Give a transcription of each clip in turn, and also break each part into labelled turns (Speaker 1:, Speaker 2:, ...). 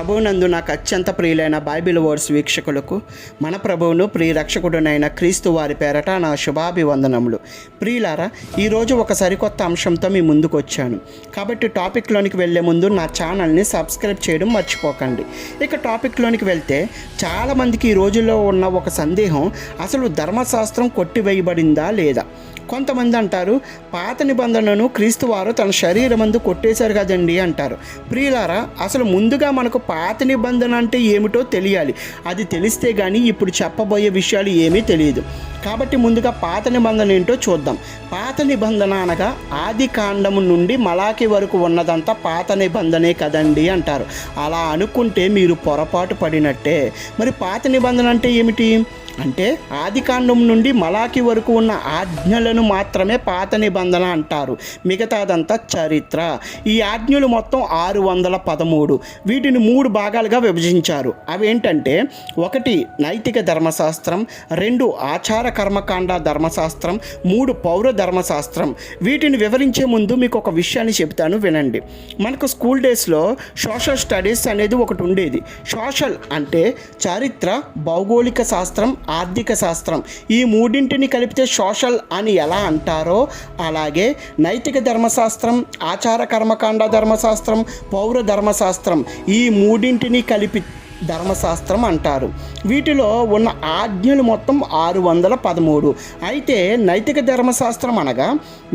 Speaker 1: ప్రభువునందు నాకు అత్యంత ప్రియులైన బైబిల్ వర్డ్స్ వీక్షకులకు మన ప్రభువును ప్రియ రక్షకుడునైన క్రీస్తు వారి పేరట నా శుభాభివందనములు. ప్రియులారా, ఈరోజు ఒక సరికొత్త అంశంతో మీ ముందుకు వచ్చాను. కాబట్టి టాపిక్లోనికి వెళ్ళే ముందు నా ఛానల్ని సబ్స్క్రైబ్ చేయడం మర్చిపోకండి. ఇక టాపిక్లోనికి వెళ్తే చాలామందికి ఈ రోజుల్లో ఉన్న ఒక సందేహం, అసలు ధర్మశాస్త్రం కొట్టివేయబడిందా లేదా. కొంతమంది అంటారు, పాత నిబంధనను క్రీస్తు వారు తన శరీరమందు కొట్టేశారు కదండి అంటారు. ప్రియులారా, అసలు ముందుగా మనకు పాత నిబంధన అంటే ఏమిటో తెలియాలి. అది తెలిస్తే కానీ ఇప్పుడు చెప్పబోయే విషయాలు ఏమీ తెలియదు. కాబట్టి ముందుగా పాత నిబంధన ఏంటో చూద్దాం. పాత నిబంధన అనగా ఆది కాండము నుండి మలాకి వరకు ఉన్నదంతా పాత నిబంధనే కదండి అంటారు. అలా అనుకుంటే మీరు పొరపాటు పడినట్టే. మరి పాత నిబంధన అంటే ఏమిటి అంటే, ఆది కాండం నుండి మలాకి వరకు ఉన్న ఆజ్ఞలను మాత్రమే పాత నిబంధన అంటారు. మిగతాదంతా చరిత్ర. ఈ ఆజ్ఞలు మొత్తం 613. వీటిని 3 భాగాలుగా విభజించారు. అవేంటంటే, 1 నైతిక ధర్మశాస్త్రం, 2 ఆచార కర్మకాండ ధర్మశాస్త్రం, 3 పౌర ధర్మశాస్త్రం. వీటిని వివరించే ముందు మీకు ఒక విషయాన్ని చెప్తాను, వినండి. మనకు స్కూల్ డేస్లో సోషల్ స్టడీస్ అనేది ఒకటి ఉండేది. సోషల్ అంటే చరిత్ర, భౌగోళిక శాస్త్రం, ఆర్థిక శాస్త్రం. ఈ మూడింటిని కలిపితే సోషల్ అని ఎలా అంటారో అలాగే నైతిక ధర్మశాస్త్రం, ఆచార కర్మకాండ ధర్మశాస్త్రం, పౌర ధర్మశాస్త్రం, ఈ మూడింటిని కలిపి ధర్మశాస్త్రం అంటారు. వీటిలో ఉన్న ఆజ్ఞలు మొత్తం 613. అయితే నైతిక ధర్మశాస్త్రం అనగా,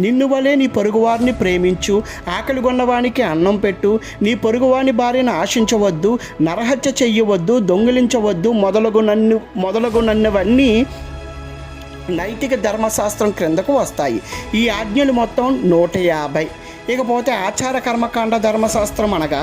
Speaker 1: నిన్ను వలే నీ పొరుగువారిని ప్రేమించు, ఆకలిగొన్నవానికి అన్నం పెట్టు, నీ పొరుగువాని భార్యను ఆశించవద్దు, నరహత్య చెయ్యవద్దు, దొంగిలించవద్దు మొదలగునవన్నీ నైతిక ధర్మశాస్త్రం క్రిందకు వస్తాయి. ఈ ఆజ్ఞలు మొత్తం 150. ఇకపోతే ఆచార కర్మకాండ ధర్మశాస్త్రం అనగా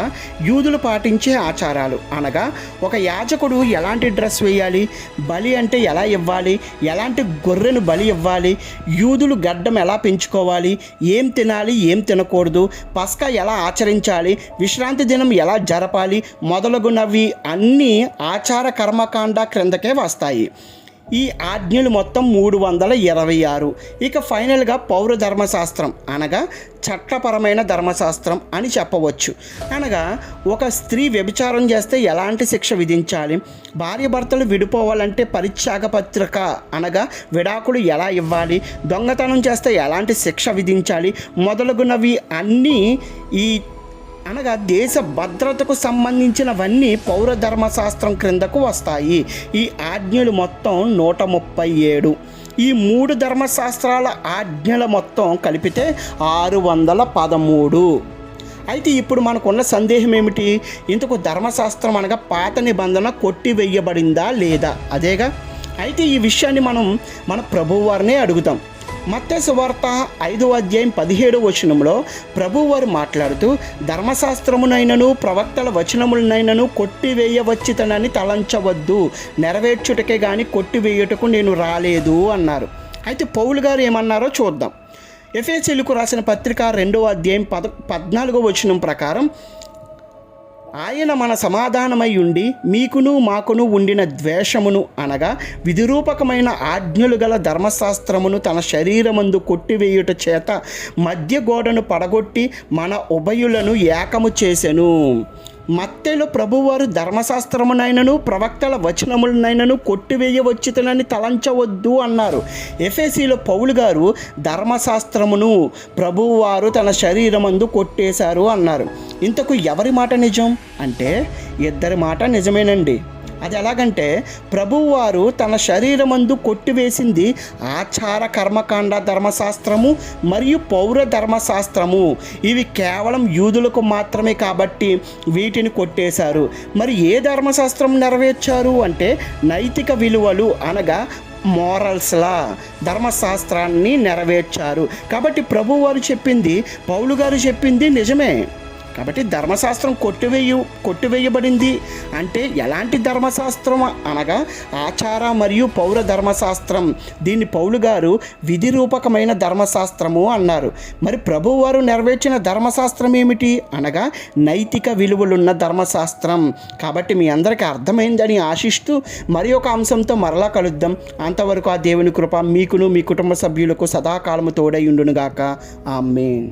Speaker 1: యూదులు పాటించే ఆచారాలు. అనగా ఒక యాజకుడు ఎలాంటి డ్రెస్ వేయాలి, బలి అంటే ఎలా ఇవ్వాలి, ఎలాంటి గొర్రెను బలి ఇవ్వాలి, యూదులు గడ్డం ఎలా పెంచుకోవాలి, ఏం తినాలి, ఏం తినకూడదు, పస్కా ఎలా ఆచరించాలి, విశ్రాంతి దినం ఎలా జరపాలి మొదలగునవి అన్నీ ఆచార కర్మకాండ క్రిందకే వస్తాయి. ఈ ఆజ్ఞలు మొత్తం 326. ఇక ఫైనల్గా పౌర ధర్మశాస్త్రం అనగా చట్టపరమైన ధర్మశాస్త్రం అని చెప్పవచ్చు. అనగా ఒక స్త్రీ వ్యభిచారం చేస్తే ఎలాంటి శిక్ష విధించాలి, భార్యాభర్తలు విడిపోవాలంటే పరిత్యాగ పత్రిక అనగా విడాకులు ఎలా ఇవ్వాలి, దొంగతనం చేస్తే ఎలాంటి శిక్ష విధించాలి మొదలగునవి అన్నీ ఈ అనగా దేశ భద్రతకు సంబంధించినవన్నీ పౌర ధర్మశాస్త్రం క్రిందకు వస్తాయి. ఈ ఆజ్ఞలు మొత్తం 137. ఈ 3 ధర్మశాస్త్రాల ఆజ్ఞల మొత్తం కలిపితే 613. అయితే ఇప్పుడు మనకున్న సందేహం ఏమిటి? ఇంతకు ధర్మశాస్త్రం అనగా పాత నిబంధన కొట్టివేయబడిందా లేదా, అదేగా. అయితే ఈ విషయాన్ని మన ప్రభువారినే అడుగుతాం. మత్తయి సువార్త 5వ అధ్యాయం 17వ వచనంలో ప్రభువారు మాట్లాడుతూ, ధర్మశాస్త్రమునైనను ప్రవక్తల వచనములనైనను కొట్టివేయవచ్చితనని తలంచవద్దు, నెరవేర్చుటకే గాని కొట్టివేయుటకు నేను రాలేదు అన్నారు. అయితే పౌలు గారు ఏమన్నారో చూద్దాం. ఎఫెసీయులకు రాసిన పత్రిక 2వ అధ్యాయం 14వ వచనం ప్రకారం, ఆయన మన సమాధానమై ఉండి మీకును మాకును ఉండిన ద్వేషమును అనగా విధిరూపకమైన ఆజ్ఞలు గల ధర్మశాస్త్రమును తన శరీరమందు కొట్టివేయుట చేత మధ్య గోడను పడగొట్టి మన ఉభయులను ఏకము చేసెను. మత్తయిలో ప్రభువారు ధర్మశాస్త్రమునైనను ప్రవక్తల వచనములనైనను కొట్టివేయవచ్చునని తలంచవద్దు అన్నారు. ఎఫెసీలో పౌలు గారు ధర్మశాస్త్రమును ప్రభువారు తన శరీరమందు కొట్టేశారు అన్నారు. ఇంతకు ఎవరి మాట నిజం అంటే, ఇద్దరి మాట నిజమేనండి. అది ఎలాగంటే, ప్రభువారు తన శరీరమందు కొట్టివేసింది ఆచార కర్మకాండ ధర్మశాస్త్రము మరియు పౌర ధర్మశాస్త్రము. ఇవి కేవలం యూదులకు మాత్రమే కాబట్టి వీటిని కొట్టేశారు. మరి ఏ ధర్మశాస్త్రం నెరవేర్చారు అంటే, నైతిక విలువలు అనగా మోరల్స్లా ధర్మశాస్త్రాన్ని నెరవేర్చారు. కాబట్టి ప్రభువారు చెప్పింది, పౌలు గారు చెప్పింది నిజమే. కాబట్టి ధర్మశాస్త్రం కొట్టివేయబడింది అంటే ఎలాంటి ధర్మశాస్త్రం అనగా ఆచార మరియు పౌర ధర్మశాస్త్రం. దీన్ని పౌలు గారు విధి రూపకమైన ధర్మశాస్త్రము అన్నారు. మరి ప్రభువారు నెరవేర్చిన ధర్మశాస్త్రం ఏమిటి అనగా నైతిక విలువలున్న ధర్మశాస్త్రం. కాబట్టి మీ అందరికీ అర్థమైందని ఆశిస్తూ మరి ఒక అంశంతో మరలా కలుద్దాం. అంతవరకు ఆ దేవుని కృప మీకును మీ కుటుంబ సభ్యులకు సదాకాలము తోడై ఉండునుగాక. ఆమేన్.